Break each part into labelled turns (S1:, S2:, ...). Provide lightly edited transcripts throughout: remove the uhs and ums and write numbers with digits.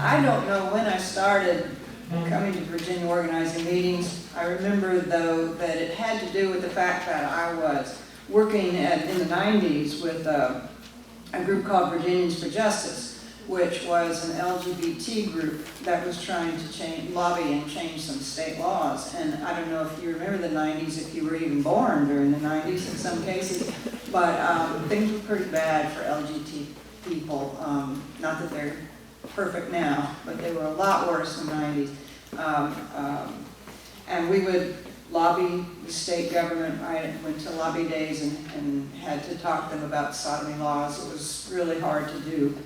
S1: I don't know when I started coming to Virginia organizing meetings. I remember, though, that it had to do with the fact that I was working in the 90s with a group called Virginians for Justice, which was an LGBT group that was trying to lobby and change some state laws. And I don't know if you remember the 90s, if you were even born during the 90s in some cases, but things were pretty bad for LGBT people. Not that they're perfect now, but they were a lot worse in the 90s. And we would lobby the state government. I went to lobby days and had to talk to them about sodomy laws. It was really hard to do.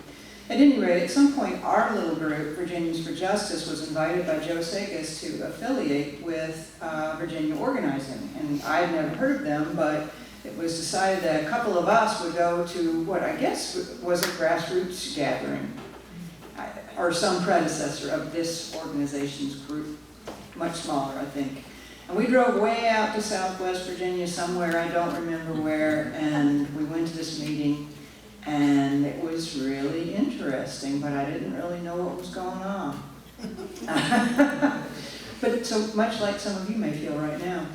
S1: At any rate, at some point, our little group, Virginians for Justice, was invited by Joe Sakis to affiliate with Virginia Organizing. And I'd never heard of them, but it was decided that a couple of us would go to what I guess was a Grassroots gathering, or some predecessor of this organization's group, much smaller, I think. And we drove way out to Southwest Virginia somewhere, I don't remember where, and we went to this meeting, and it was really interesting, but I didn't really know what was going on. But so much like some of you may feel right now.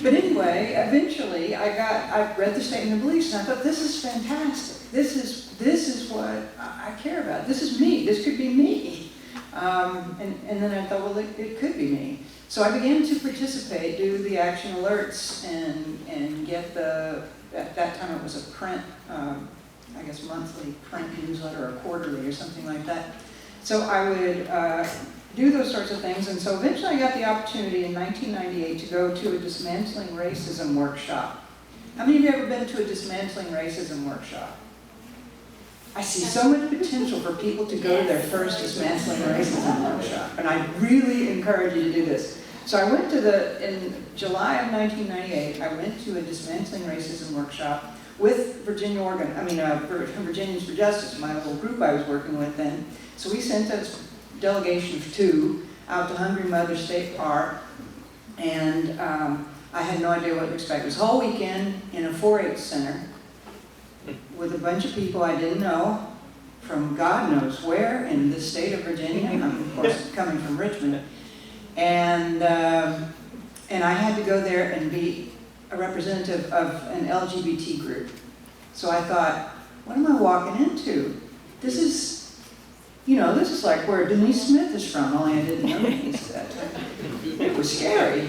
S1: But anyway, eventually I read the statement of beliefs, and I thought, this is fantastic. This is what I care about. This is me. This could be me. And then I thought, well, it could be me. So I began to participate, do the action alerts, and get at that time it was a print, I guess monthly print newsletter or quarterly or something like that. So I would do those sorts of things, and so eventually I got the opportunity in 1998 to go to a dismantling racism workshop. How many of you have ever been to a dismantling racism workshop? I see so much potential for people to go to their first dismantling racism workshop, and I really encourage you to do this. So I went to in July of 1998, I went to a dismantling racism workshop with Virginians for Justice, my little group I was working with then. So we sent a delegation of 2 out to Hungry Mother State Park, and I had no idea what to expect. It was a whole weekend in a 4-H center with a bunch of people I didn't know from God knows where in the state of Virginia. I'm, of course, coming from Richmond. And I had to go there and be a representative of an LGBT group. So I thought, what am I walking into? This is like where Denise Smith is from, only I didn't know Denise at that time. It was scary.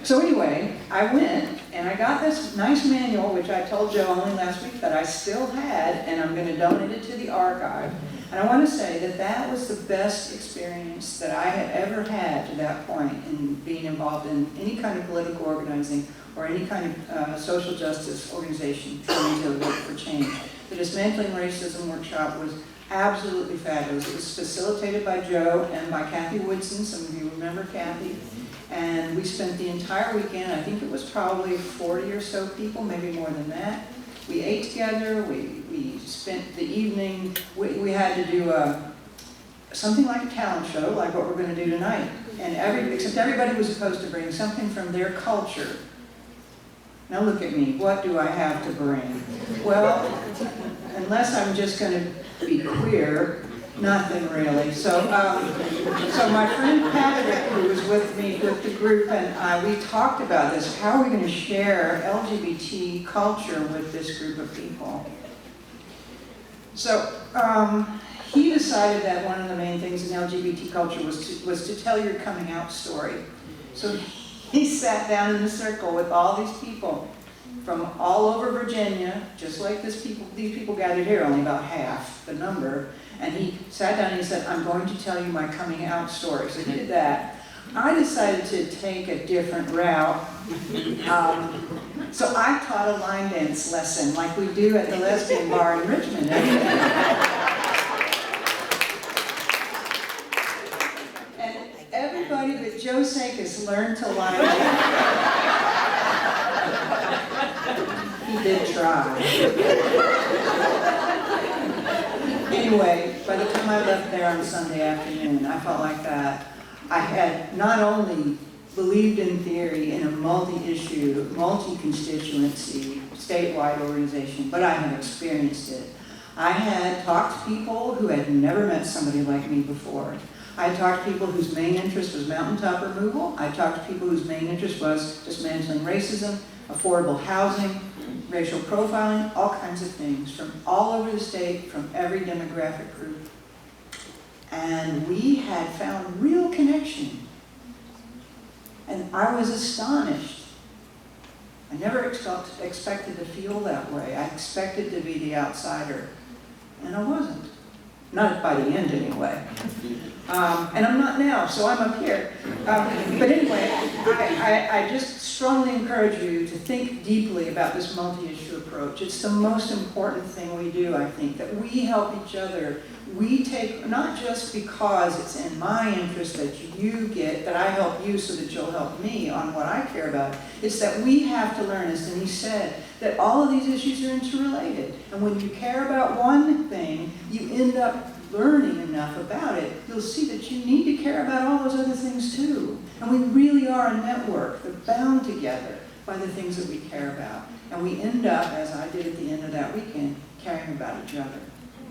S1: So anyway, I went and I got this nice manual, which I told Joe only last week that I still had, and I'm going to donate it to the archive. And I want to say that that was the best experience that I had ever had to that point in being involved in any kind of political organizing or any kind of social justice organization trying to work for change. The Dismantling Racism workshop was absolutely fabulous. It was facilitated by Joe and by Kathy Woodson. Some of you remember Kathy. And we spent the entire weekend, I think it was probably 40 or so people, maybe more than that. We ate together, we spent the evening, we had to do something like a talent show, like what we're going to do tonight. And except everybody was supposed to bring something from their culture. Now look at me, what do I have to bring? Well, unless I'm just going to be queer, nothing really. So my friend Patrick, who was with me with the group, and we talked about this. How are we going to share LGBT culture with this group of people? So he decided that one of the main things in LGBT culture was to tell your coming out story. So he sat down in a circle with all these people from all over Virginia, just like these people gathered here, only about half the number. And he sat down and he said, I'm going to tell you my coming out story. So he did that. I decided to take a different route. So I taught a line dance lesson like we do at the lesbian bar in Richmond. And everybody but Joe Sakis learned to line dance. He did try. Anyway, by the time I left there on Sunday afternoon, I felt like that I had not only believed in theory in a multi-issue, multi-constituency, statewide organization, but I had experienced it. I had talked to people who had never met somebody like me before. I had talked to people whose main interest was mountaintop removal. I talked to people whose main interest was dismantling racism, affordable housing, racial profiling, all kinds of things from all over the state, from every demographic group. And we had found real connection. And I was astonished. I never expected to feel that way. I expected to be the outsider, and I wasn't. Not by the end, anyway. And I'm not now, so I'm up here. But anyway, I just strongly encourage you to think deeply about this multi-issue approach. It's the most important thing we do, I think, that we help each other. We take, not just because it's in my interest that you get, that I help you so that you'll help me on what I care about. It's that we have to learn, as Denise said, that all of these issues are interrelated. And when you care about one thing, you end up learning enough about it, you'll see that you need to care about all those other things too. And we really are a network that's bound together by the things that we care about. And we end up, as I did at the end of that weekend, caring about each other.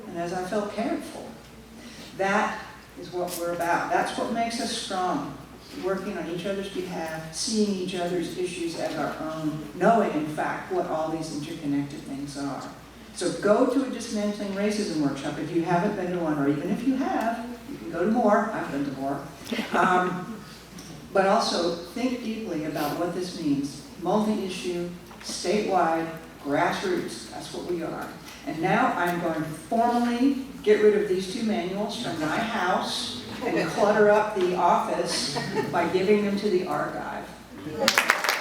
S1: And as I felt cared for. That is what we're about. That's what makes us strong. Working on each other's behalf, seeing each other's issues as our own, knowing, in fact, what all these interconnected things are. So go to a Dismantling Racism workshop if you haven't been to one, or even if you have, you can go to more. I've been to more. But also think deeply about what this means. Multi-issue, statewide, grassroots. That's what we are. And now I'm going to formally get rid of these two manuals from my house and clutter up the office by giving them to the archive.